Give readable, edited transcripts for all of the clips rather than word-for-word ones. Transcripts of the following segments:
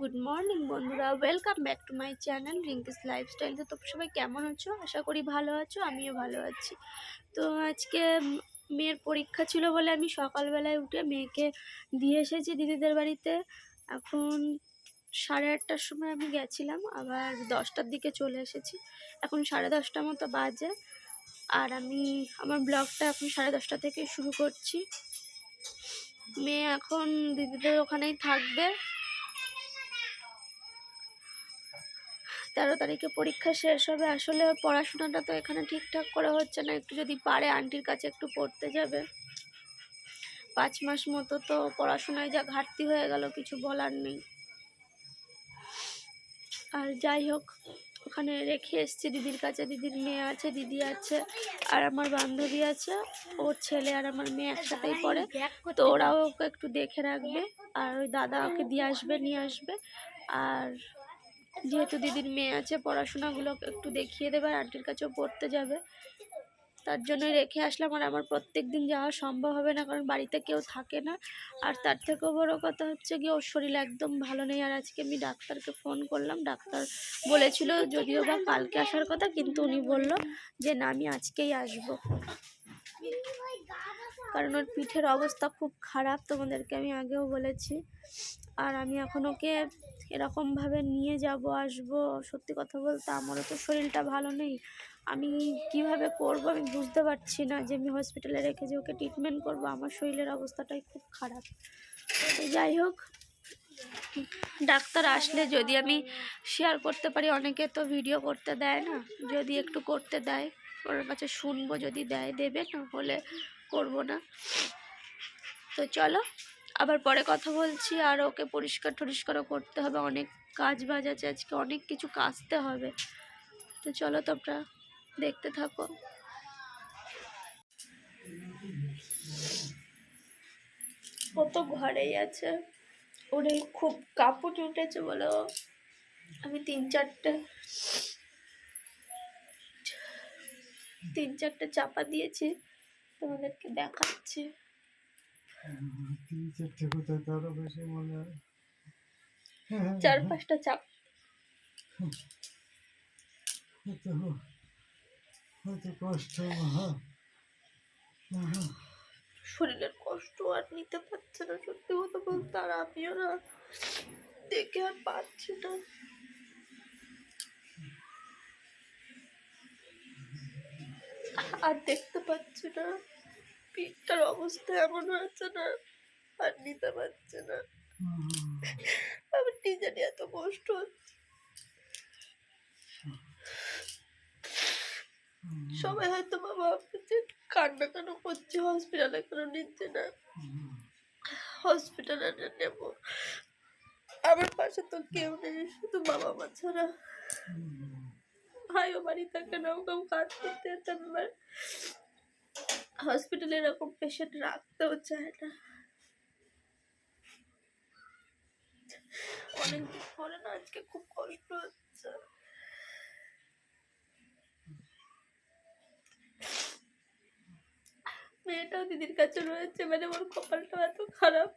Good morning বন্ধুরা, welcome back to my channel Rinki's lifestyle. তো তোমরা সবাই কেমন আছো? আশা করি ভালো আছো, আমিও ভালো আছি। তো আজকে মেয়ের পরীক্ষা ছিল বলে আমি সকালবেলায় উঠে মেয়েকে দিয়ে এসেছি দিদিদের বাড়িতে। এখন 8:30টার সময় আমি গেছিলাম, আবার 10টার দিকে চলে এসেছি। এখন 10:30 মতো বাজে, আর আমি আমার ব্লগটা এখন 10:30 থেকে শুরু করছি। মেয়ে এখন দিদিদের ওখানেই থাকবে। 13 তারিখে পরীক্ষা শেষ হবে। আসলে ওর পড়াশোনাটা তো এখানে ঠিকঠাক করে হচ্ছে না, একটু যদি পারে আন্টির কাছে একটু পড়তে যাবে। 5 মাস মতো তো পড়াশোনায় যা ঘাটতি হয়ে গেল, কিছু বলার নেই। আর যাই হোক, ওখানে রেখে এসছি দিদির কাছে। দিদির মেয়ে আছে, দিদি আছে, আর আমার বান্ধবী আছে। ওর ছেলে আর আমার মেয়ে একসাথেই পড়ে, তো ওরাও ওকে একটু দেখে রাখবে। আর ওই দাদা ওকে নিয়ে আসবে। আর যেহেতু দিদির মেয়ে আছে, পড়াশোনাগুলো একটু দেখিয়ে দেবে, আর আন্টির কাছেও পড়তে যাবে, তার জন্যই রেখে আসলাম। আর আমার প্রত্যেক দিন যাওয়া সম্ভব হবে না, কারণ বাড়িতে কেউ থাকে না। আর তার থেকেও বড় কথা হচ্ছে কি, ওর শরীর একদম ভালো নেই। আর আজকে আমি ডাক্তারকে ফোন করলাম, ডাক্তার বলেছিল যদিও বা কালকে আসার কথা, কিন্তু উনি বলল যে না, আমি আজকেই আসবো, কারণ ওর পিঠের অবস্থা খুব খারাপ, তোমাদেরকে আমি আগেও বলেছি। আর আমি এখন ওকে এরকমভাবে নিয়ে আসবো, সত্যি কথা বলতে আমারও তো শরীরটা ভালো নেই। আমি কিভাবে করব আমি বুঝতে পারছি না, যে আমি হসপিটালে রেখে যে ওকে ট্রিটমেন্ট করব। আমার শরীরের অবস্থাটাই খুব খারাপ। যাই হোক, ডাক্তার আসলে যদি আমি শেয়ার করতে পারি, অনেকে তো ভিডিও করতে দেয় না, যদি একটু করতে দেয় ওর কাছে শুনবো, যদি দেয় দেবে, না হলে করবো না। তো চলো, আবার পরে কথা বলছি। আর ওকে পরিষ্কারও করতে হবে, অনেক কাজ বাজ আছে আজকে, অনেক কিছু কাচতে হবে। তো চলো, তোমরা দেখতে থাকো। ও তো ঘরেই আছে, ওর খুব কাপড় উঠেছে বলে আমি তিন চারটে চাপা দিয়েছি, তোমাদেরকে দেখাচ্ছি। 3-4টে কোথায়, তারও বেশি মনে হয়। 4-5টা চাপ। কত কষ্ট, শরীরের কষ্ট আর নিতে পারছে না, সত্যি কথা বলতে। আর আমিও না দেখে আর পাচ্ছি না। আর দেখতে পাচ্ছি না, পিঠটার অবস্থা এমন হয়েছে না, আর নিতে পারছে না। আমার নিজেরই এত কষ্ট হচ্ছে। সবাই হয়তো বাবা ভাবছে কান্না কেন করছে, হসপিটালে কেন নিচ্ছে না, হসপিটালে নেব। আমার পাশে তো কেউ নেই, শুধু বাবা মা ছাড়া। ভাইও বাড়ি থাকে না, ওকেও কাজ করতে যেতাম। এবার হসপিটালে এরকম পেশেন্ট রাখতেও চায় না। অনেকদিন পরে না, আজকে খুব কষ্ট হচ্ছে। মেয়েটাও দিদির কাছে রয়েছে, মানে ওর কপালটা এত খারাপ।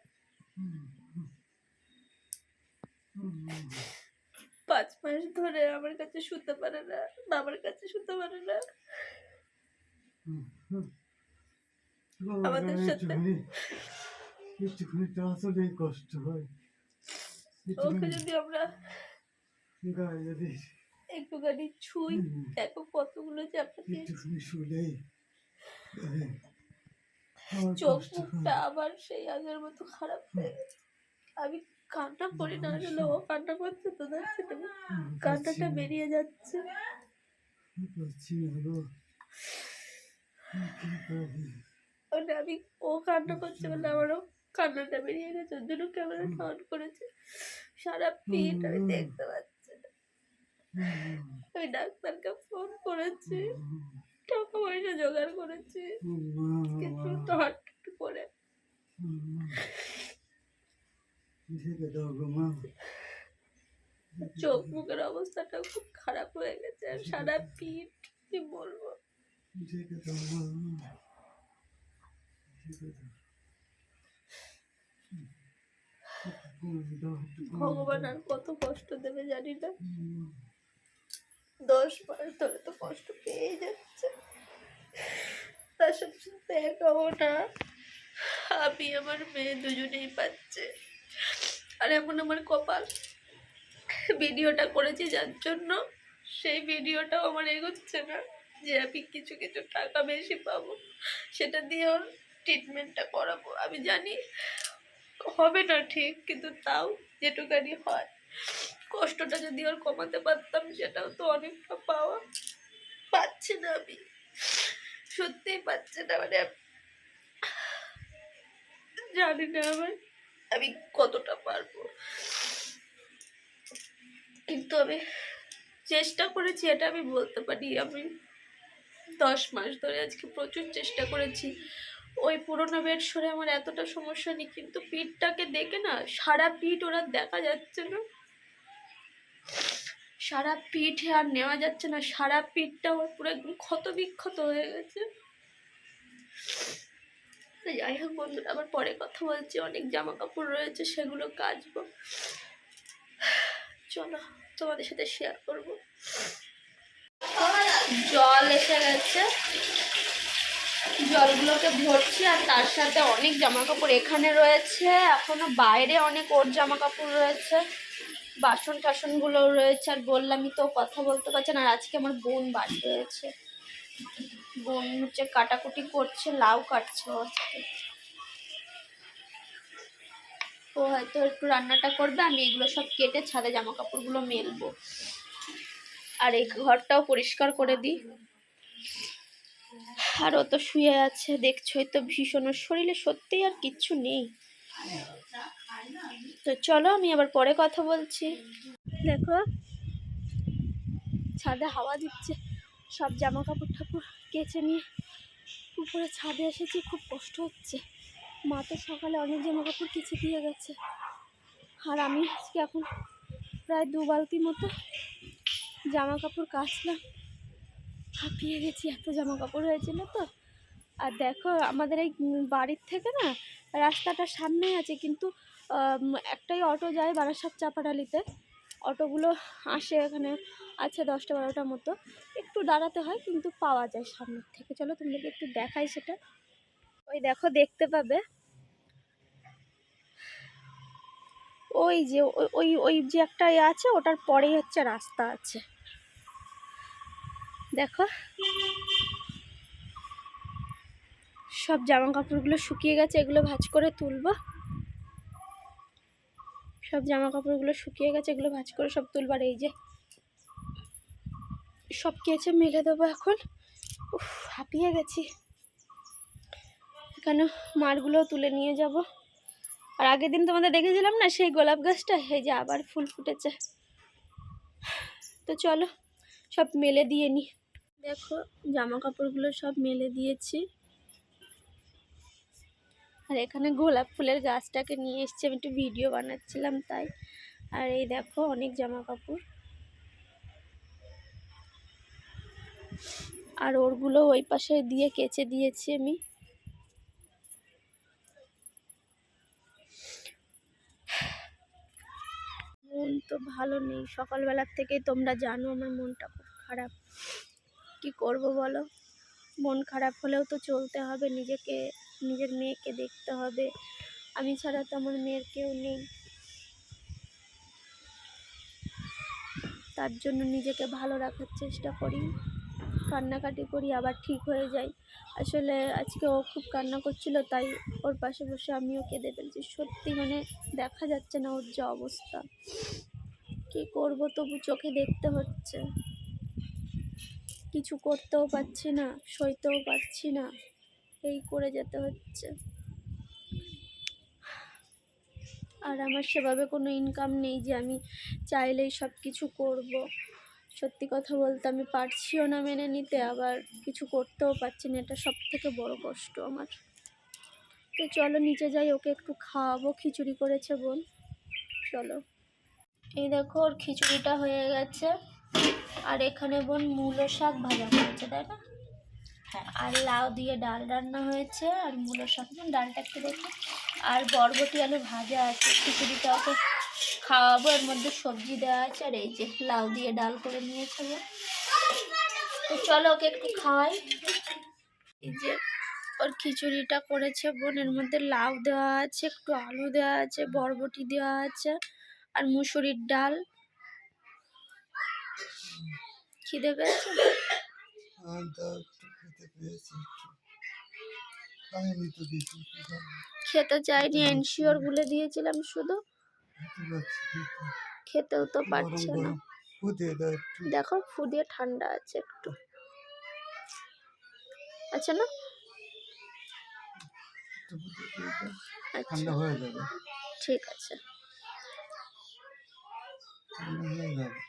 5 মাস ধরে আমার কাছে শুতে পারে না, বাবার কাছে শুতে পারে না। আমাদের সাথে একটুখানি তো আসলেই কষ্ট হয়। ওকে যদি আমরা গায়ে যদি একটুখানি ছুঁই, দেখো কতগুলো চাপা দিয়েছি। একটুখানি শুলেই চোখ মুখটা আবার সেই আগের মতো খারাপ হয়ে গেছে। আমি কান্না করি না, আসলে ও কান্না করছে তো, যাচ্ছে না, কান্নাটা বেরিয়ে যাচ্ছে। মানে আমি, ও কান্না করছে বলে আমারও কান্নাটা বেরিয়ে গেছে, ওর জন্য ক্যামেরাটা অন করেছে। সারা পিঠ আমি দেখতে পাচ্ছি না। আমি ডাক্তারকে ফোন করেছি, টাকা পয়সা জোগাড় করেছি, কিন্তু তো একটু করে চোখ মুখের অবস্থাটা খুব খারাপ হয়ে গেছে, আর সারা পিঠ, কি বলবো। করে দাও, একটু করে ভগবান দাও। আর কত কষ্ট দেবে জানি না। 10 মাস ধরে তো কষ্ট পেয়ে যাচ্ছে, তার সাথে সাথে একাও না, আমি আমার মেয়ে দুজনেই পাচ্ছে। আর এমন আমার কপাল, ভিডিওটা করেছি যার জন্য সেই ভিডিওটাও আমার এগোচ্ছে না, যে আমি কিছু কিছু টাকা বেশি পাবো, সেটা দিয়ে ওর ট্রিটমেন্টটা করাবো। আমি জানি হবে না ঠিক, কিন্তু তাও যেটুকানি হয়, কষ্টটা যদি ওর কমাতে পারতাম সেটাও তো অনেকটা পাওয়া। পাচ্ছি না আমি, সত্যিই পাচ্ছি না। মানে জানি না আমি কতটা পারবো, কিন্তু আমি চেষ্টা করেছি, এটা আমি বলতে পারি। আমি 10 মাস ধরে আজকে প্রচুর চেষ্টা করেছি। ওই পুরোনো বেড সরে আমার এতটা সমস্যা নেই, কিন্তু পিঠটাকে দেখে না, সারা পিঠ ওরা দেখা যাচ্ছে না, সারা পিঠে আর নেওয়া যাচ্ছে না, সারা পিঠটা ওর পুরো একদম ক্ষত বিক্ষত হয়ে গেছে। তো যাই হোক বন্ধুরা, আবার পরে কথা বলছি। অনেক জামা কাপড় রয়েছে, সেগুলো কাচবো। চলো তোমাদের সাথে শেয়ার করবো। জল এসে গেছে, জলগুলোকে ভরছি, আর তার সাথে অনেক জামা কাপড় এখানে রয়েছে, এখনো বাইরে অনেক ওর জামা কাপড় রয়েছে, বাসন টাসনগুলো রয়েছে। আর বললামই তো, কথা বলতে পারছে না। আর আজকে আমার বোন বাড়ি রয়েছে, বোন হচ্ছে কাটাকুটি করছে, লাউ কাটছে ও আজকে। ও হয়তো একটু রান্নাটা করবে, আমি এগুলো সব কেটে ছাদে জামা কাপড়গুলো মেলবো। আর এই ঘরটাও পরিষ্কার করে দিই। আর ও তো শুয়ে আছে, দেখছোই তো, ভীষণ, ওর শরীরে সত্যিই আর কিচ্ছু নেই। তো চলো আমি আবার পরে কথা বলছি। দেখো ছাদে হাওয়া দিচ্ছে, সব জামা কাপড় ঠাকুর কেচে নিয়ে উপরে ছাদে এসেছি, খুব কষ্ট হচ্ছে। মা তো সকালে অনেক জামা কাপড় কেচে দিয়ে গেছে, আর আমি আজকে এখন প্রায় 2 বালতি মতো জামা কাপড় কাচলাম। হাঁপিয়ে গেছি, এত জামা কাপড় হয়েছিল তো। আর দেখো আমাদের এই বাড়ির থেকে না রাস্তাটা সামনেই আছে, কিন্তু একটাই অটো যায় বারাসাত চাপাডালিতে। অটোগুলো আসে, এখানে আছে 10টা 12টা মতো, একটু দাঁড়াতে হয়, কিন্তু পাওয়া যায় সামনের থেকে। চলো তোমাদেরকে একটু দেখাই সেটা। ওই দেখো, দেখতে পাবে ওই যে ওই ওই যে একটা আছে, ওটার পরেই হচ্ছে রাস্তা আছে। দেখো সব জামা কাপড়গুলো শুকিয়ে গেছে, এগুলো ভাঁজ করে তুলবো। সব জামা কাপড়গুলো শুকিয়ে গেছে, এগুলো ভাঁজ করে সব তুলবার। এই যে সব কেচে মেলে দেবো এখন। উফ, হাঁপিয়ে গেছি। এখানে মারগুলো তুলে নিয়ে যাব। আর আগের দিন তোমাদের দেখেছিলাম না সেই গোলাপ গাছটা, এই যে আবার ফুল ফুটেছে। তো চলো সব মেলে দিয়ে নি। দেখো জামা কাপড়গুলো সব মেলে দিয়েছি। আর এখানে গোলাপ ফুলের গাছটাকে নিয়ে এসেছি, আমি একটু ভিডিও বানাচ্ছিলাম তাই। আর এই দেখো অনেক জামা কাপড়, আর ওরগুলো ওই পাশে দিয়ে কেচে দিয়েছি আমি। মন তো ভালো নেই, সকালবেলার থেকেই তোমরা জানো আমার মনটা খুব খারাপ। কি করব বলো, মন খারাপ হলেও তো চলতে হবে, নিজের মেয়েকে দেখতে হবে। আমি ছাড়া তো আমার মেয়ের কেউ নেই, তার জন্য নিজেকে ভালো রাখার চেষ্টা করি, কান্নাকাটি করি, আবার ঠিক হয়ে যাই। আসলে আজকে ও খুব কান্না করছিল, তাই ওর পাশে বসে আমিও কেঁদে ফেলছি। সত্যি মানে দেখা যাচ্ছে না ওর যে অবস্থা, কি করব, তবু চোখে দেখতে হচ্ছে। কিছু করতেও পারছি না, সইতেও পারছি না, এই করে যেতে হচ্ছে। আর আমার সেভাবে কোনো ইনকাম নেই যে আমি চাইলেই সব কিছু করব। সত্যি কথা বলতে আমি পারছিও না মেনে নিতে, আবার কিছু করতেও পারছি না, এটা সব থেকে বড় কষ্ট আমার। তো চলো নিচে যাই, ওকে একটু খাওয়াবো, খিচুড়ি করেছে বোন। চলো, এই দেখো ওর খিচুড়িটা হয়ে গেছে, আর এখানে বোন মূলো শাক ভাজা করেছে, তাই না? হ্যাঁ, আর লাউ দিয়ে ডাল রান্না হয়েছে, আর মূলো শাক। ডালটা একটু দেখো, আর বরবটি আলু ভাজা আছে, খিচুড়িটা ওকে খাওয়াবো। এর মধ্যে সবজি দেওয়া আছে, আর এই যে লাউ দিয়ে ডাল করে নিয়েছে ও। তো চলো ওকে একটু খাওয়াই। এই যে ওর খিচুড়িটা করেছে বোন, এর মধ্যে লাউ দেওয়া আছে, একটু আলু দেওয়া আছে, বরবটি দেওয়া আছে, আর মুসুরির ডাল। খিদে পেয়েছে? আর দাও একটু খেতে পেয়েছি, একটু খাইনি তো কিছু, কি খাবো? খেতে চাইনি, এনশিওর গুলে দিয়েছিলাম শুধু, খেতে পাচ্ছি কিন্তু। খেতেও তো গরম পারছে না। গরম ফুটিয়ে দাও একটু। দেখো ফুদিয়ে ঠান্ডা আছে একটু, আছে না? একটু ফুটিয়ে দিয়ে দাও, আচ্ছা ঠান্ডা হয়ে যাবে, ঠিক আছে। ঠান্ডা হয়ে যাবে।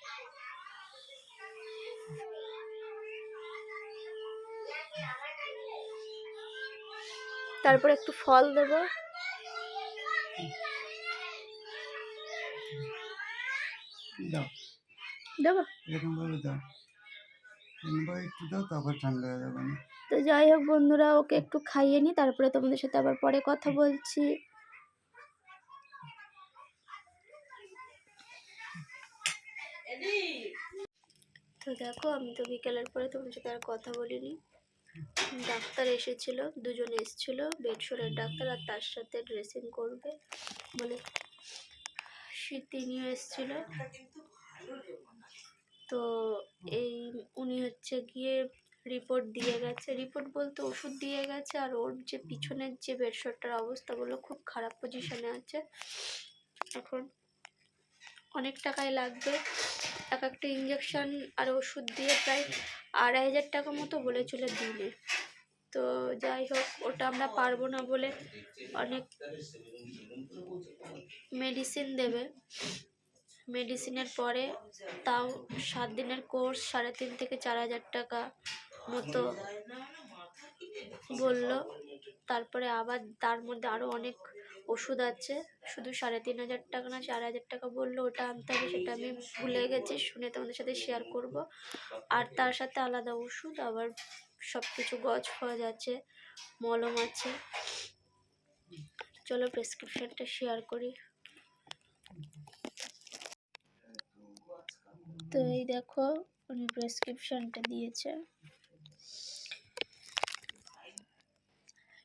তারপর একটু ফল দেবো। দাও, দেবো? এরকম ভাবে দাও, তিনবার একটু দাও, তারপর ঠান্ডা হয়ে যাবে না। তো যাই হোক বন্ধুরা, ওকে একটু খাইয়ে নি, তারপরে তোমাদের সাথে আবার পরে কথা বলছি। তো দেখো, আমি তো বিকেলের পরে তোমাদের সাথে আর কথা বলিনি। ডাক্তার এসেছিল, দুজন এসেছিল, বেডশোরের ডাক্তার, আর তার সাথে ড্রেসিং করবে বলে তিনিও এসেছিল। তো এই উনি হচ্ছে গিয়ে রিপোর্ট দিয়ে গেছে, রিপোর্ট বলতে ওষুধ দিয়ে গেছে। আর ওর যে পিছনের যে বেডশোরটার অবস্থা বললো খুব খারাপ পজিশনে আছে এখন, অনেক টাকাই লাগবে। এক একটা ইঞ্জেকশন আর ওষুধ দিয়ে প্রায় 2,500 টাকা মতো বলেছিল দিনে। তো যাই হোক, ওটা আমরা পারবো না বলে অনেক মেডিসিন দেবে। মেডিসিনের পরে তাও 7 দিনের কোর্স, 3.5 থেকে 4,000 টাকা মতো বললো। তারপরে আবার তার মধ্যে আরও অনেক ওষুধ আছে, শুধু 3,500 টাকা না 4,000 টাকা বললো, ওটা আনতে হবে। সেটা আমি ভুলে গেছি, শুনে তোমাদের সাথে শেয়ার করব। আর তার সাথে আলাদা ওষুধ, আবার সব কিছু গজ ফজ আছে, মলম আছে। চলো প্রেসক্রিপশনটা শেয়ার করি। তো এই দেখো, উনি প্রেসক্রিপশনটা দিয়েছে,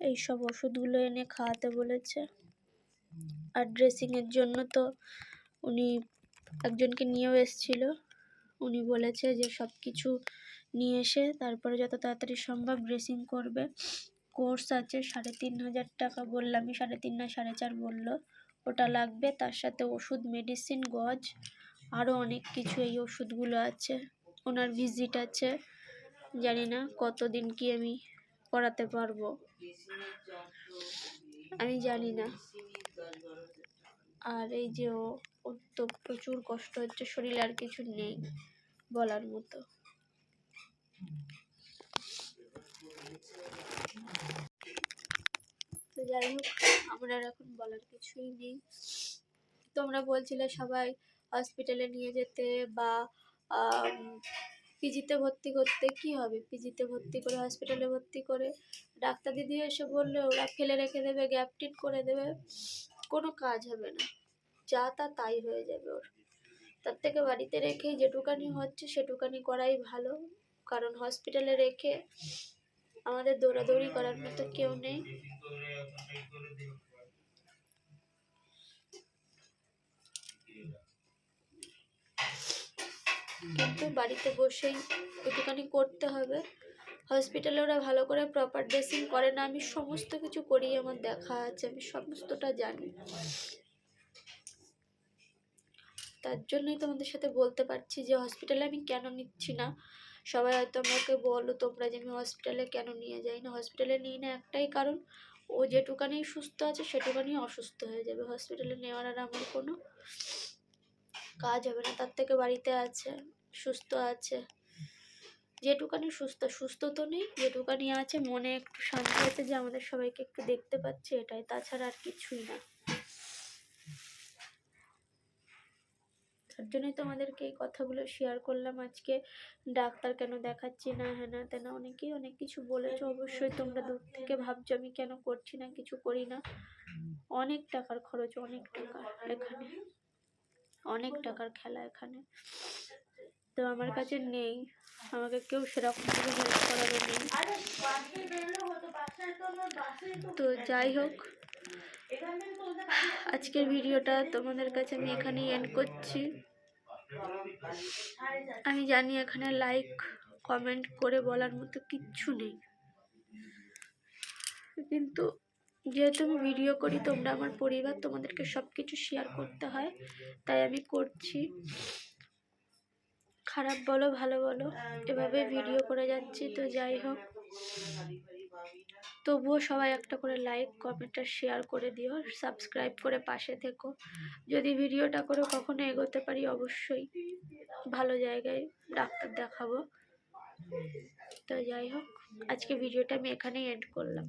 এইসব ওষুধগুলো এনে খাওয়াতে বলেছে। আর ড্রেসিংয়ের জন্য তো উনি একজনকে নিয়েও এসেছিলো, উনি বলেছে যে সব কিছু নিয়ে এসে তারপরে যত তাড়াতাড়ি সম্ভব ড্রেসিং করবে। কোর্স আছে 3,500 টাকা, বললামই 3.5 না 4.5 বললো, ওটা লাগবে। তার সাথে ওষুধ, মেডিসিন, গজ, আরও অনেক কিছু। এই ওষুধগুলো আছে, ওনার ভিজিট আছে, জানি না কতদিন কি আমি করাতে পারবো, আমি জানি না। আর এই যে ওর তো প্রচুর কষ্ট হচ্ছে শরীরে, আর কিছু নেই বলার মতো। তো যাই হোক, আমরা এখন বলার কিছুই নেই। তোমরা বলছিলে সবাই হসপিটালে নিয়ে যেতে বা পিজিতে ভর্তি করতে। কি হবে পিজিতে ভর্তি করে, হসপিটালে ভর্তি করে? ডাক্তার দিদি এসে বললে ওরা ফেলে রেখে দেবে, গ্যাপ ট্রিট করে দেবে, কোনো কাজ হবে না, যা তা তাই হয়ে যাবে ওর। তার থেকে বাড়িতে রেখেই যেটুকানি হচ্ছে সেটুকানি করাই ভালো, কারণ হসপিটালে রেখে আমাদের দৌড়াদৌড়ি করার মতো কেউ নেই। কিন্তু বাড়িতে বসেই একটুখানি করতে হবে। হসপিটালে ওরা ভালো করে প্রপার ড্রেসিং করে না, আমি সমস্ত কিছু করি, আমার দেখা আছে, আমি সমস্তটা জানি। তার জন্যই তোমাদের সাথে বলতে পারছি যে হসপিটালে আমি কেন নিচ্ছি না। সবাই হয়তো আমাকে বলো তোমরা যে আমি হসপিটালে কেন নিয়ে যাই না। হসপিটালে নিই না একটাই কারণ, ও যেটুকানি সুস্থ আছে সেটুকানি অসুস্থ হয়ে যাবে। হসপিটালে নেওয়ার আর আমার কোনো কাজ হবে না, তার থেকে বাড়িতে আছে, সুস্থ আছে। যেটুকানি সুস্থ তো নেই, যেটুকানি আছে মনে একটু শান্তি আছে যে আমাদের সবাইকে একটু দেখতে পাচ্ছে, এটাই, তাছাড়া আর কিছুই না। তার জন্যই তোমাদেরকে এই কথাগুলো শেয়ার করলাম আজকে। ডাক্তার কেন দেখাচ্ছি না, হ্যাঁ না তেনা অনেকেই অনেক কিছু বলেছো, অবশ্যই তোমরা দূর থেকে ভাবছো আমি কেন করছি না, কিছু করি না। অনেক টাকার খরচ, অনেক টাকা এখানে, অনেক টাকার খেলা এখানে। তো আমার কাছে নেই, আমাকে কেউ সেরকম ভাবে হেল্প করাবে নেই। তো যাই হোক, আজকের ভিডিওটা তোমাদের কাছে আমি এখানেই এন্ড করছি। আমি জানি এখানে লাইক কমেন্ট করে বলার মতো কিচ্ছু নেই, কিন্তু যেহেতু আমি ভিডিও করি, তোমরা আমার পরিবার, তোমাদেরকে সব কিছু শেয়ার করতে হয়, তাই আমি করছি। খারাপ বলো ভালো বলো, এভাবে ভিডিও করে যাচ্ছি। তো যাই হোক, তবুও সবাই একটা করে লাইক কমেন্ট আর শেয়ার করে দিও, সাবস্ক্রাইব করে পাশে থেকো। যদি ভিডিওটা করে কখনো এগোতে পারি, অবশ্যই ভালো জায়গায় ডাক্তার দেখাবো। তো যাই হোক, আজকে ভিডিওটা আমি এখানেই এন্ড করলাম।